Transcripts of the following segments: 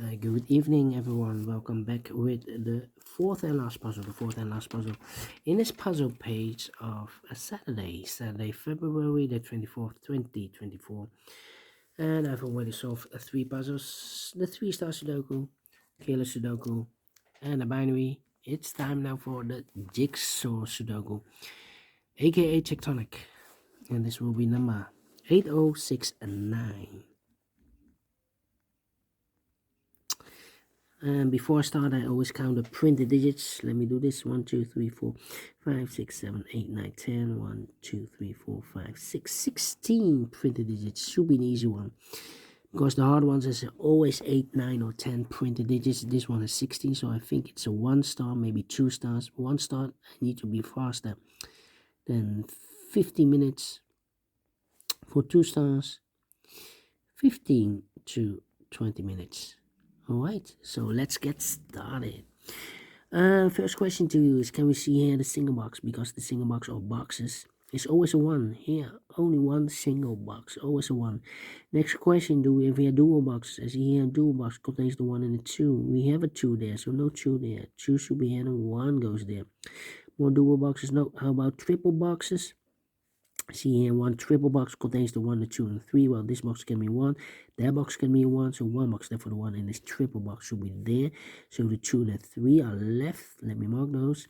Good evening, everyone. Welcome back with the fourth and last puzzle. In this puzzle page of a Saturday, February the 24th, 2024. And I've already solved three puzzles: the 3-star Sudoku, Killer Sudoku, and a binary. It's time now for the Jigsaw Sudoku, aka Tectonic. And this will be number 8069. And before I start, I always count the printed digits. Let me do this. 1, 2, 3, 4, 5, 6, 7, 8, 9, 10. 1, 2, 3, 4, 5, 6, 16 printed digits. Should be an easy one. Because the hard ones is always 8, 9, or 10 printed digits. This one is 16, so I think it's a 1 star, maybe 2 stars. 1 star, I need to be faster than 50 minutes. For 2 stars, 15 to 20 minutes. Alright, so let's get started. First question to you is, can we see here the single box? Because the single box or boxes is always a 1. Here, only one single box, always a 1. Next question, do we have here dual boxes? As you hear, dual box contains the 1 and the 2. We have a 2 there, so no 2 there. 2 should be here and 1 goes there. More dual boxes? No. How about triple boxes? See here, one triple box contains the 1, the 2, and the 3. Well, this box can be 1, that box can be 1, so 1 box there for the 1, and this triple box should be there. So the 2 and the 3 are left. Let me mark those.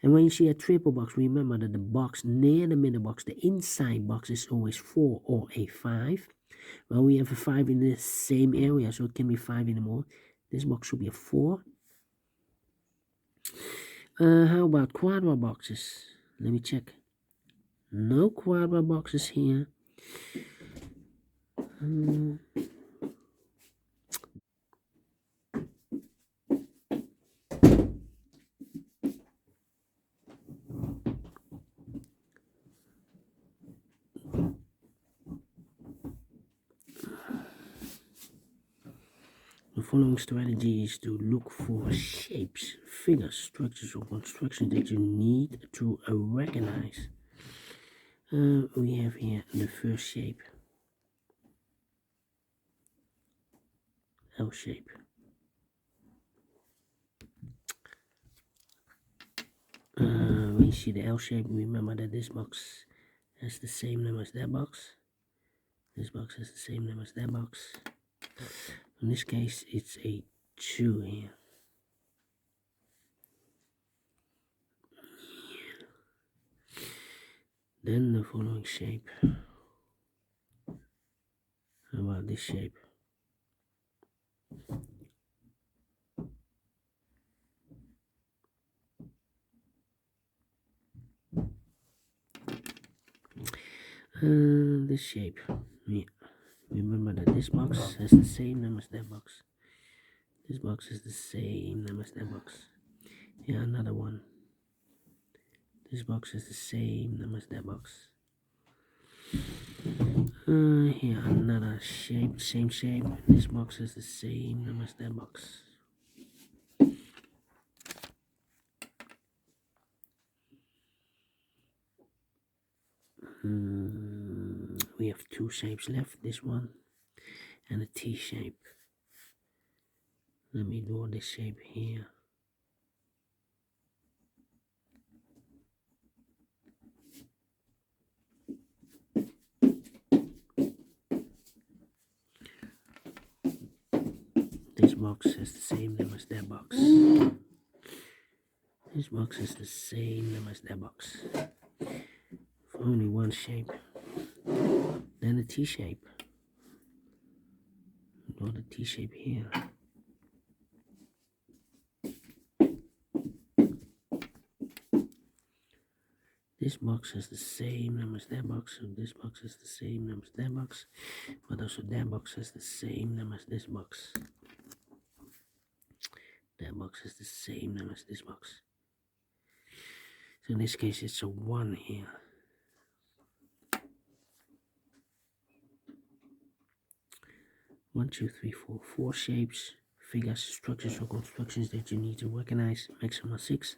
And when you see a triple box, remember that the box near the middle box, the inside box, is always 4 or a 5. Well, we have a 5 in the same area, so it can be 5 anymore. This box should be a 4. How about quadra boxes? Let me check. No quadra boxes here. The following strategy is to look for shapes, figures, structures, or constructions that you need to recognize. We have here the first shape, L shape. When you see the L shape, remember that this box has the same number as that box. This box has the same number as that box. In this case, it's a 2 here. Then the following shape. How about this shape? This shape. Yeah. Remember that this box has the same number as that box. This box is the same number as that box. Here, another one. This box is the same number as that box. Here, another shape, same shape. This box is the same number as that box. We have 2 shapes left, this one and a T shape. Let me draw this shape here. This box has the same number as that box. This box has the same number as that box. For only one shape. Then a T shape. Draw the T shape here. This box has the same number as that box, so this box has the same number as that box, but also that box has the same number as this box. That box has the same number as this box. So in this case, it's a 1 here. One, two, three, four shapes, figures, structures, or constructions that you need to recognize. Maximum 6.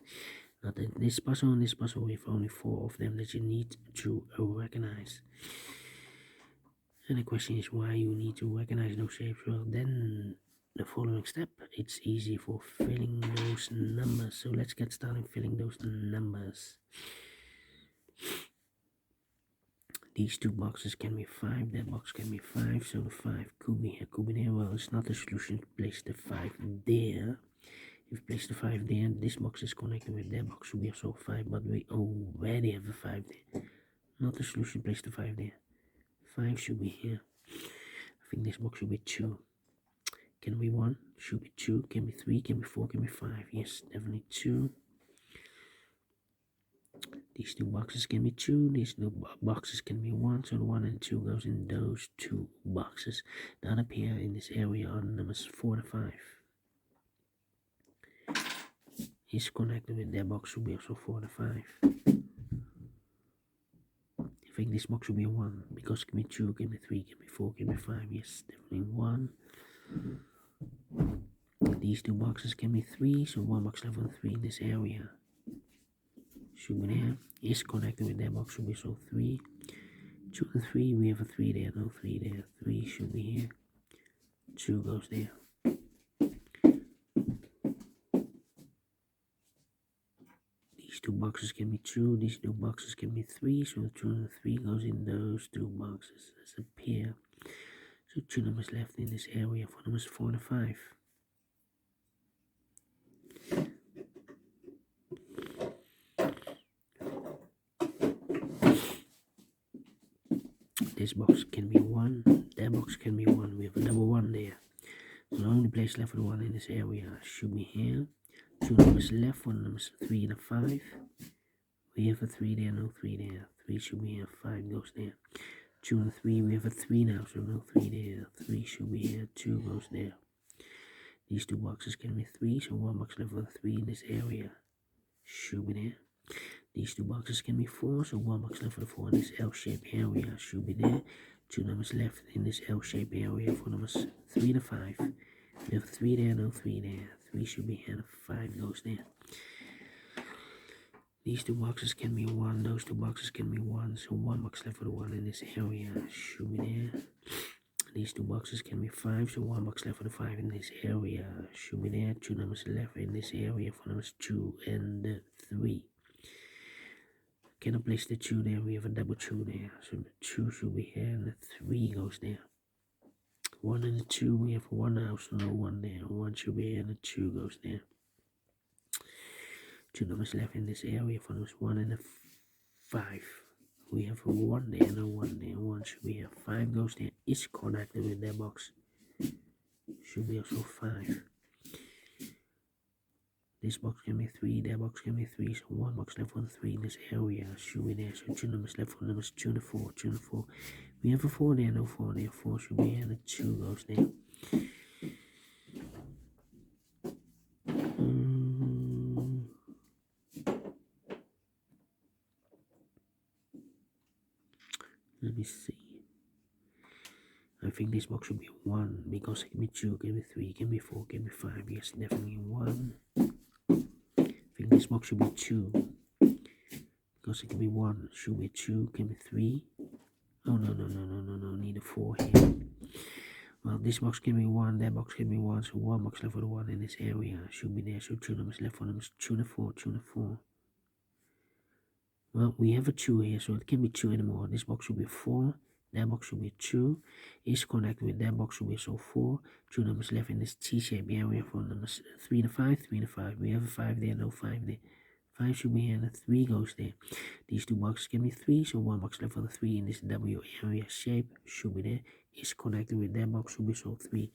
Not in this puzzle, and this puzzle we have only 4 of them that you need to recognize. And the question is why you need to recognize those shapes. Well, then the following step. It's easy for filling those numbers. So let's get started filling those numbers. These two boxes can be 5, that box can be 5, so the 5 could be here, could be there. Well, it's not a solution to place the 5 there. If you place the 5 there, this box is connected with that box, so we also 5, but we already have a 5 there. Not a solution to place the 5 there. 5 should be here. I think this box should be 2. Can be 1, should be 2, can be 3, can be 4, can be 5. Yes, definitely 2. These two boxes can be 2, these two boxes can be 1, so the 1 and 2 goes in those two boxes. The other pair in this area are numbers 4 and 5. Is connected with that box, should be also 4 and 5. I think this box should be 1, because it can be 2, can be 3, can be 4, can be 5. Yes, definitely 1. These two boxes can be 3, so 1 box left on 3 in this area. Should be there. Is connected with that box, should be so 3. 2 and 3, we have a 3 there, no 3 there. 3 should be here. 2 goes there. These two boxes can be 2, these two boxes can be 3, so 2 and 3 goes in those two boxes as a pair. So 2 numbers left in this area for numbers 4 and 5. This box can be 1, that box can be 1, we have a double 1 there. So the only place left for the 1 in this area should be here. 2 numbers left for numbers 3 and 5. We have a 3 there, no 3 there. 3 should be here, 5 goes there. 2 and 3, we have a 3 now, so no 3 there. 3 should be here, 2 goes there. These two boxes can be 3, so 1 box left for the 3 in this area should be there. These two boxes can be 4, so 1 box left for the 4 in this L-shaped area should be there. 2 numbers left in this L-shaped area for numbers 3 and 5. We have 3 there, no 3 there. 3 should be here, 5 goes there. These two boxes can be 1, those two boxes can be 1, so 1 box left for the 1 in this area should be there. These two boxes can be 5, so 1 box left for the 5 in this area should be there. 2 numbers left in this area for numbers 2 and 3. Cannot place the 2 there, we have a double 2 there, so the 2 should be here and the 3 goes there. 1 and the 2, we have 1 now, so no 1 there. 1 should be here and the 2 goes there. 2 numbers left in this area for numbers 1 and 5. We have a 1 there, no 1 there. 1 should be here. 5 goes there. Is connected with that box. Should be also 5. This box can be 3, that box can be 3. So 1 box left for the 3 in this area should be there. So 2 numbers left for numbers 2 and 4. 2 and 4. We have a 4 there, no 4 there. 4 should be here and the 2 goes there. Let me see. I think this box should be 1 because it can be 2, can be 3, can be 4, can be 5. Yes, definitely 1. I think this box should be 2 because it can be 1, should be 2, can be 3. Oh no, need a 4 here. Well, this box can be 1, that box can be 1, so 1 box left for the 1 in this area should be there. So 2 numbers left for numbers 2 and 4, 2 and 4. Well, we have a 2 here, so it can be 2 anymore. This box should be 4. That box should be 2. Is connected with that box should be so 4. 2 numbers left in this T-shaped area for numbers 3 and 5, 3 and 5. We have a 5 there, no 5 there. 5 should be here and the 3 goes there. These two boxes can be 3, so 1 box left for the 3 in this W area shape should be there. Is connected with that box should be so 3.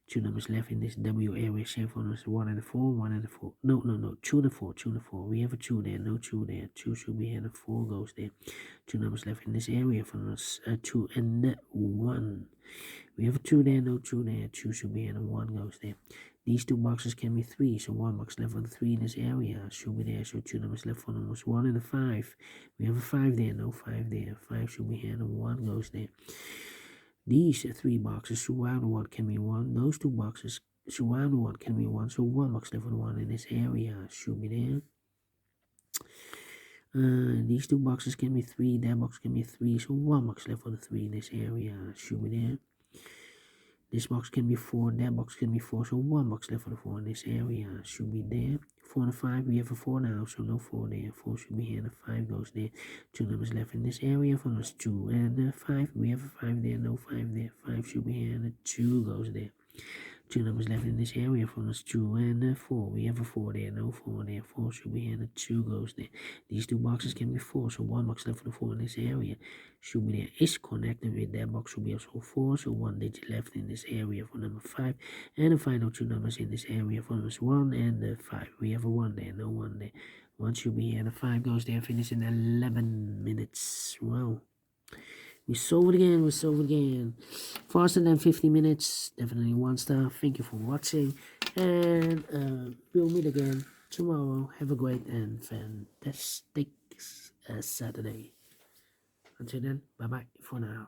2 numbers left in this W area shape for numbers 1 and 4, 1 and 4. No, 2 and 4, 2 and 4. We have a 2 there, no 2 there. 2 should be here and the 4 goes there. 2 numbers left in this area for numbers 2 and 1. We have a 2 there, no 2 there. 2 should be here and 1 goes there. These two boxes can be 3, so 1 box left for the 3 in this area should be there. So 2 numbers left for numbers 1 and 5. We have a 5 there, no 5 there. 5 should be here and 1 goes there. These 3 boxes surround 1 can be 1. Those 2 boxes surround 1 can be 1. So 1 box left for the 1 in this area should be there. These 2 boxes can be 3. That box can be 3. So 1 box left for the 3 in this area should be there. This box can be 4, that box can be 4, so 1 box left for the 4 in this area. Should be there. 4 and a 5, we have a 4 now, so no 4 there. 4 should be here, and a 5 goes there. 2 numbers left in this area from us 2 and 5. We have a 5 there, no 5 there. 5 should be here, and a 2 goes there. 2 numbers left in this area from us 2 and 4. We have a 4 there, no 4 there. 4 should be here, and a 2 goes there. These two boxes can be 4, so 1 box left for the 4 in this area. Should be there is connected with that box, should be also 4, so 1 digit left in this area for number 5. And the final 2 numbers in this area for numbers 1 and 5. We have a 1 there, no 1 there. 1 should be here, and a 5 goes there. Finish in 11 minutes. Wow. We solve it again. Faster than 50 minutes. Definitely 1 star. Thank you for watching. And we'll meet again tomorrow. Have a great and fantastic Saturday. Until then, bye bye for now.